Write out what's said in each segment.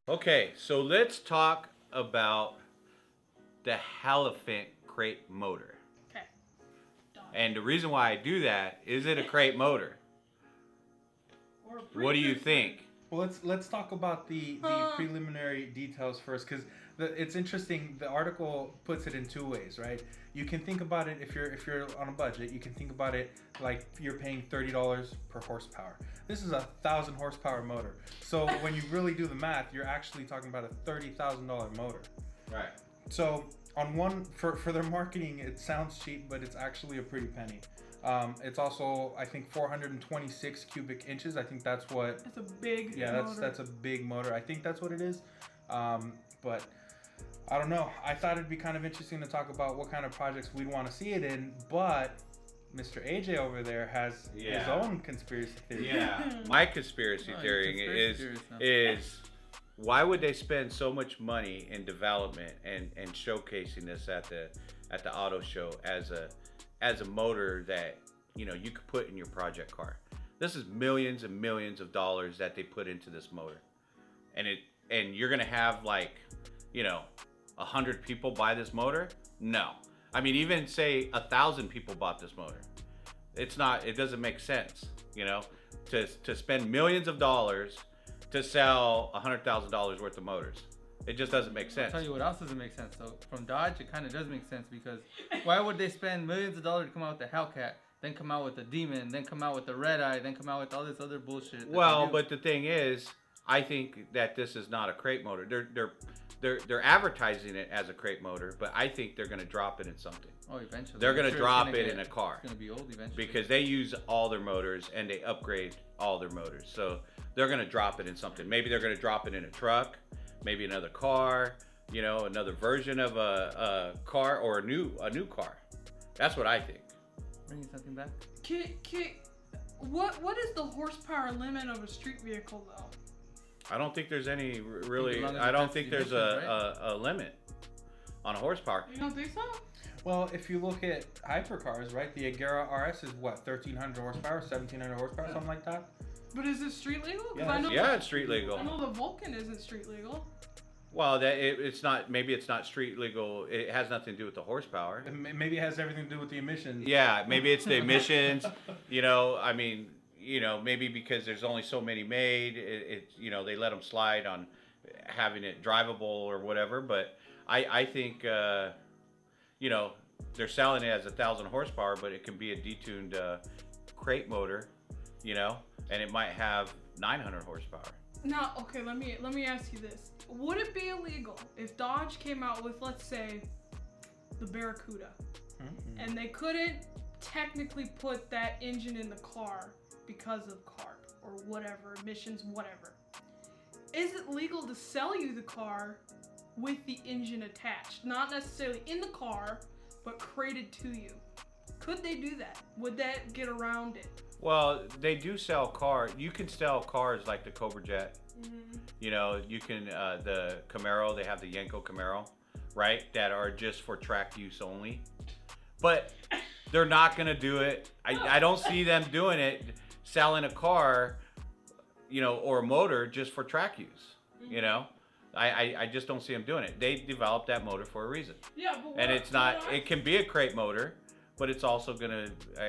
Okay, so let's talk about the Hellephant crate motor. Okay. Done. And the reason why I do that is it a crate motor? Or a What do you precursor. think? Well, let's talk about the preliminary details first, because it's interesting. The article puts it in two ways, right? You can think about it if you're on a budget. You can think about it like you're paying $30 per horsepower. This is a 1,000 horsepower motor. So when you really do the math, you're actually talking about a $30,000 motor. Right. So on one for their marketing, it sounds cheap, but it's actually a pretty penny. It's also, I think, 426 cubic inches. I think that's what. That's a big motor. That's a big motor. I think that's what it is. But I don't know. I thought it'd be kind of interesting to talk about what kind of projects we'd want to see it in. But Mr. AJ over there has his own conspiracy theory. Yeah. My conspiracy theory is why would they spend so much money in development and showcasing this at the auto show as a motor that you could put in your project car. This is millions and millions of dollars that they put into this motor, and you're gonna have 100 people buy this motor? No, I mean even say 1,000 people bought this motor. It doesn't make sense, to spend millions of dollars to sell $100,000 worth of motors. It just doesn't make sense. I'll tell you what else doesn't make sense. So from Dodge, it kind of does make sense, because why would they spend millions of dollars to come out with the Hellcat, then come out with the Demon, then come out with the Red Eye, then come out with all this other bullshit? Well, but the thing is, I think that this is not a crate motor. They're advertising it as a crate motor, but I think they're going to drop it in something. Oh, eventually. They're going to drop it in a car. It's going to be old eventually. Because they use all their motors and they upgrade all their motors. So they're going to drop it in something. Maybe they're going to drop it in a truck, maybe another car, another version of a car, or a new car. That's what I think. Bringing something back. What is the horsepower limit of a street vehicle though? I don't think there's any really. As long as I it don't passes think the there's emissions, a limit on a horsepower. You don't think so? Well, if you look at hypercars, right? The Agera RS is what, 1,300 horsepower, 1,700 horsepower, something like that. But is it street legal? 'Cause Yeah, I know Yeah, it's street legal. I know the Vulcan isn't street legal. Well, it's not. Maybe it's not street legal. It has nothing to do with the horsepower. Maybe it has everything to do with the emissions. Yeah, maybe it's the emissions. I mean, maybe because there's only so many made, they let them slide on having it drivable or whatever. But I think, they're selling it as 1,000 horsepower, but it can be a detuned crate motor, and it might have 900 horsepower. Now, okay, let me ask you this: would it be illegal if Dodge came out with, let's say, the Barracuda, and they couldn't technically put that engine in the car because of CARB or whatever, emissions, whatever? Is it legal to sell you the car with the engine attached, not necessarily in the car, but crated to you? Could they do that? Would that get around it? Well, they do sell cars. You can sell cars like the Cobra Jet. You can the Camaro. They have the Yenko Camaro, right? That are just for track use only. But they're not gonna do it. I don't see them doing it, selling a car, or a motor just for track use. I just don't see them doing it. They developed that motor for a reason. Yeah, but And it's not. It can be a crate motor, but it's also I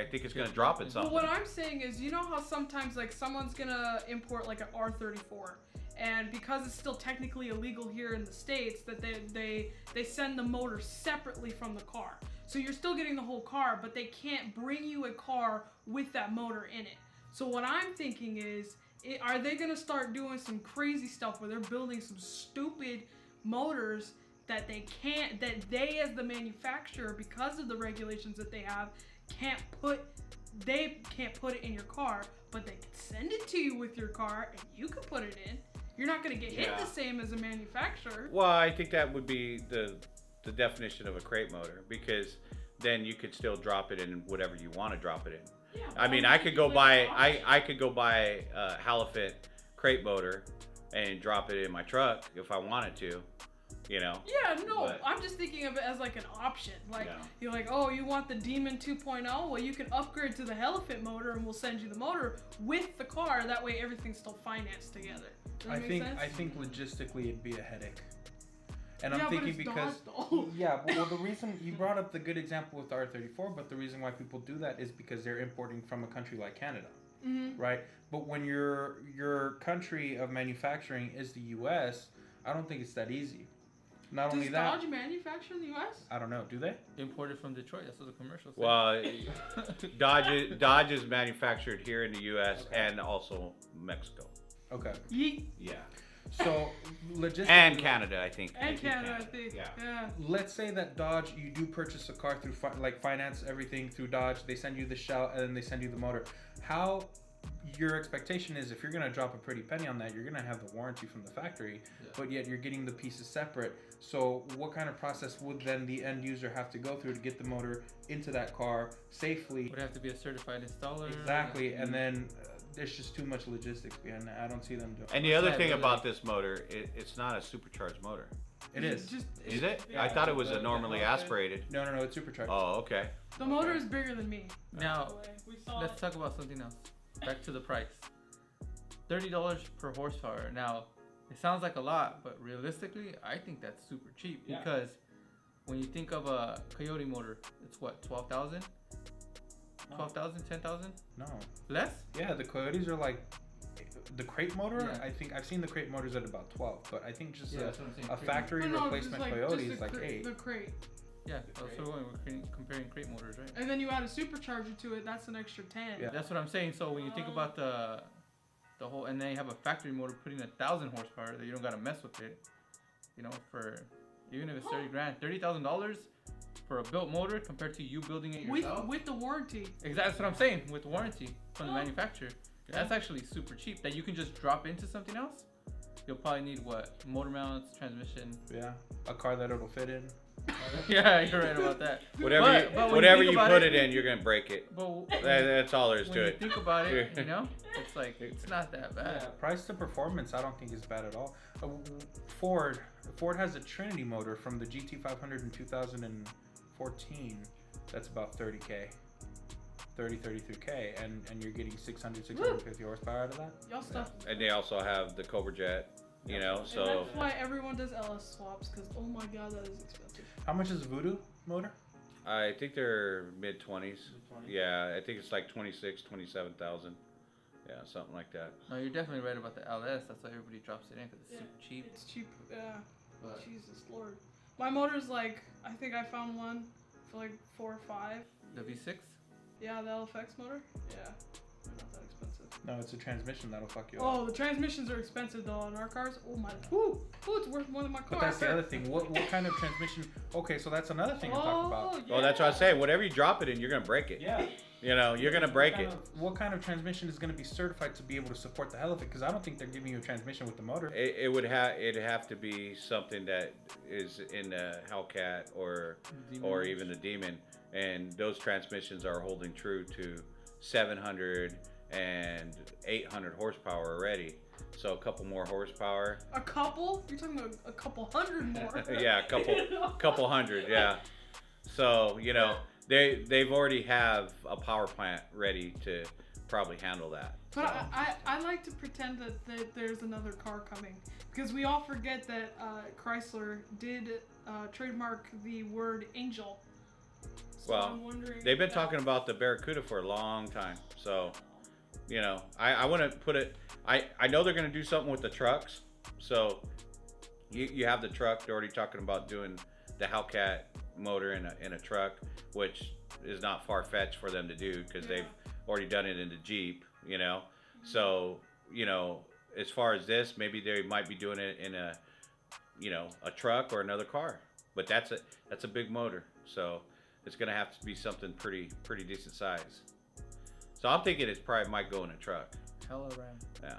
think it's gonna drop it something. But what I'm saying is, how sometimes someone's gonna import an R34, and because it's still technically illegal here in the States, that they send the motor separately from the car. So you're still getting the whole car, but they can't bring you a car with that motor in it. So what I'm thinking is, are they gonna start doing some crazy stuff where they're building some stupid motors that they as the manufacturer, because of the regulations that they have, can't put it in your car, but they can send it to you with your car and you can put it in. You're not going to get hit the same as a manufacturer. Well, I think that would be the definition of a crate motor, because then you could still drop it in whatever you want to drop it in. Yeah, I mean, I could go buy a Hellephant crate motor and drop it in my truck if I wanted to. you know. Yeah, no, But- I'm just thinking of it as like an option. Like, Yeah. you're like, oh, you want the Demon 2.0? Well, you can upgrade to the Hellephant motor and we'll send you the motor with the car. That way everything's still financed together. Does that make sense? I think logistically it'd be a headache. And Yeah, I'm but thinking it's because Dodge, though. yeah, well the reason you brought up the good example with the R34, but the reason why people do that is because they're importing from a country like Canada. Mm-hmm. Right? But when your country of manufacturing is the US, I don't think it's that easy. Not only Does that, Dodge manufacture in the U.S.? I don't know, do they? Imported from Detroit. That's what the commercial said. Well, Dodge is manufactured here in the U.S. and also Mexico. Okay. Yeet. Yeah. So logistically, And Canada, I think. And Maybe Canada, I think. Yeah. Yeah. let's say that Dodge, you do purchase a car through finance everything through Dodge. They send you the shell and then they send you the motor. How your expectation is if you're gonna drop a pretty penny on that, you're gonna have the warranty from the factory, but yet you're getting the pieces separate. So what kind of process would then the end user have to go through to get the motor into that car safely? Would have to be a certified installer. Exactly, and then there's just too much logistics behind that. I don't see them doing. And the other Yeah, thing really. about this motor, it's not a supercharged motor. It is. Is it? Yeah, I thought it was the- a normally the- aspirated. No, it's supercharged. Oh, okay. The motor is bigger than me. Now, by the way. We saw let's it. talk about something else. Back to the price. $30 per horsepower. Now, it sounds like a lot, but realistically, I think that's super cheap Yeah. because when you think of a Coyote motor, it's what, 12,000? 12,000, 10,000? No. Less? Yeah, the Coyotes are like the crate motor. Yeah. I think I've seen the crate motors at about 12, but I think just that's what I'm saying. a factory But no, replacement just Coyote just is the like 8. The crate. Yeah, that's what we're comparing crate motors, right? And then you add a supercharger to it, that's an extra 10. Yeah. That's what I'm saying. So when you think about the whole, and then you have a factory motor putting 1,000 horsepower that you don't gotta mess with it. You know, for even if it's 30 grand, $30,000 for a built motor compared to you building it yourself. With the warranty. Exactly, that's what I'm saying. With warranty from the Oh. manufacturer, that's actually super cheap. That you can just drop into something else. You'll probably need what, motor mounts, transmission. Yeah, a car that it'll fit in. Yeah, you're right about that. Whatever But when you whatever think you about put it- it in, you're gonna break it. But That's all there is when to you it. think about it, you know, it's like it's not that bad. Yeah, price to performance, I don't think is bad at all. Ford has a Trinity motor from the GT500 in 2014. That's about 30K. 33K, and you're getting 650 horsepower out of that. Y'all stuff. And they also have the Cobra Jet, you know. And So that's why everyone does LS swaps, because oh my god, that is expensive. How much is Voodoo motor? I think they're mid 20s. Yeah, I think it's like 26, 27,000. Yeah, something like that. No, you're definitely right about the LS. That's why everybody drops it in because it's Yeah. super cheap. It's cheap, yeah. But Jesus Lord. My motor's like, I think I found one for like 4 or 5. the V6. Yeah, the LFX motor. Yeah, they're not that expensive. No, it's a transmission that'll fuck you up. Oh, the transmissions are expensive though on our cars. Oh my, whoo, it's worth more than my car. But that's the other thing. What kind of transmission? Okay, so that's another thing to talk about. yeah. Well, that's what I say. Whatever you drop it in, you're gonna break it. Yeah. You know, you're gonna break it. What kind of transmission is going to be certified to be able to support the Hellephant? Because I don't think they're giving you a transmission with the motor. It'd have to be something that is in the Hellcat or even the Demon, and those transmissions are holding true to 700 and 800 horsepower already. So a couple more horsepower. A couple? You're talking about a couple hundred more. Yeah, a couple hundred. Yeah. So you know they've already have a power plant ready to probably handle that. But So. I like to pretend that there's another car coming, because we all forget that Chrysler did trademark the word angel. So Well, I'm wondering They've been talking about the Barracuda for a long time. So, you know, I want to put it, I know they're going to do something with the trucks. So you have the truck. They're already talking about doing the Hellcat motor in a truck, which is not far-fetched for them to do because they've already done it in the Jeep, you know. So, you know, as far as this, maybe they might be doing it in a, you know, a truck or another car. But that's a big motor. So it's gonna have to be something pretty decent size. So I'm thinking it probably might go in a truck. Hella ram. Yeah.